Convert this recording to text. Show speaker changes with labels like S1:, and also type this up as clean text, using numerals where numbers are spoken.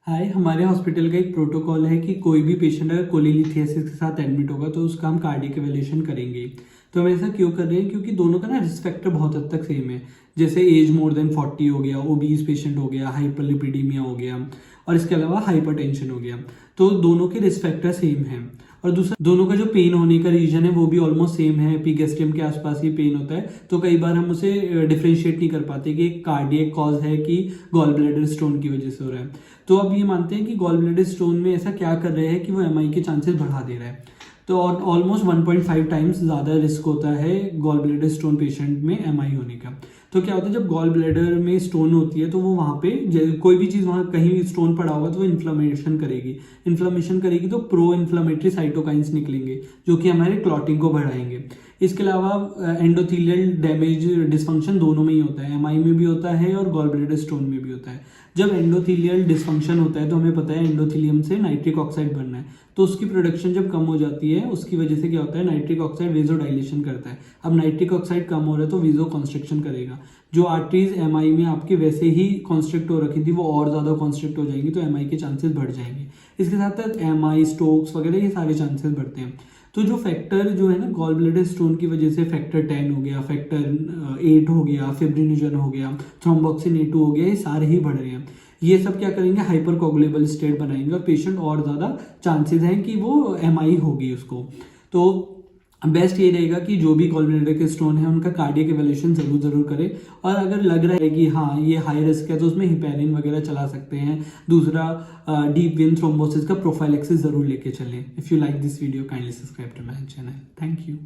S1: हाय, हमारे हॉस्पिटल का एक प्रोटोकॉल है कि कोई भी पेशेंट अगर कोलीलिथियासिस के साथ एडमिट होगा तो उसका हम कार्डियक इवैल्यूएशन करेंगे। तो हम ऐसा क्यों कर रहे हैं? क्योंकि दोनों का ना रिस्क फैक्टर बहुत हद तक सेम है। जैसे एज मोर देन 40 हो गया, ओबीज पेशेंट हो गया, हाइपरलिपिडीमिया हो गया और इसके अलावा हाइपरटेंशन हो गया। तो दोनों के रिस्क फैक्टर सेम है। और दूसरा, दोनों का जो पेन होने का रीजन है वो भी ऑलमोस्ट सेम है। एपिगैस्ट्रियम के आसपास ही पेन होता है। तो कई बार हम उसे डिफरेंशिएट नहीं कर पाते कि कार्डियक कॉज है कि गॉल ब्लैडर स्टोन की वजह से हो रहा है। तो अब ये मानते हैं कि गॉल ब्लैडर स्टोन में ऐसा क्या कर रहे हैं कि वो एमआई के चांसेस बढ़ा दे रहा है। तो ऑलमोस्ट 1.5 टाइम्स ज़्यादा रिस्क होता है गॉल ब्लैडर स्टोन पेशेंट में एमआई होने का। तो क्या होता है, जब गॉल ब्लैडर में स्टोन होती है तो वो वहाँ पे कोई भी चीज़ वहाँ कहीं स्टोन पड़ा होगा तो वो इन्फ्लामेशन करेगी तो प्रो इन्फ्लामेटरी साइटोकाइंस निकलेंगे जो कि हमारे क्लॉटिंग को बढ़ाएंगे। इसके अलावा एंडोथेलियल डैमेज डिस्फंक्शन दोनों में ही होता है, एमआई में भी होता है और गॉल ब्लैडर स्टोन में भी होता है। जब एंडोथेलियल डिस्फंक्शन होता है तो हमें पता है एंडोथेलियम से नाइट्रिक ऑक्साइड बनना है, तो उसकी प्रोडक्शन जब कम हो जाती है उसकी वजह से क्या होता है, नाइट्रिक ऑक्साइड वेजोडाइलेशन करता है। अब नाइट्रिक ऑक्साइड कम हो रहा है तो वेजो कॉन्स्ट्रिक्शन करेगा। जो आर्टरीज एमआई में आपके वैसे ही कॉन्स्ट्रिक्ट हो रखी थी वो और ज़्यादा कॉन्स्ट्रिक्ट हो जाएंगी तो एमआई के चांसेस बढ़ जाएंगे। इसके साथ साथ एमआई, स्ट्रोक्स वगैरह ये सारे चांसेस बढ़ते हैं। तो जो फैक्टर जो है ना गॉल ब्लैडर स्टोन की वजह से, फैक्टर 10 हो गया, फैक्टर 8 हो गया, फिब्रिनोजन हो गया, थ्रोम्बोक्सिन A2 हो गया, ये सारे ही बढ़ रहे हैं। ये सब क्या करेंगे, हाइपर कोगुलेबल स्टेट बनाएंगे और पेशेंट और ज़्यादा चांसेस हैं कि वो एमआई होगी उसको। तो बेस्ट ये रहेगा कि जो भी गॉल ब्लैडर के स्टोन है उनका कार्डियक इवैल्यूएशन जरूर करें। और अगर लग रहा है कि हाँ ये हाई रिस्क है तो उसमें हिपैरिन वगैरह चला सकते हैं। दूसरा, डीप वेन थ्रोम्बोसिस का प्रोफाइलेक्सिस जरूर लेके चलें। If you like this video, kindly subscribe to my channel. Thank you.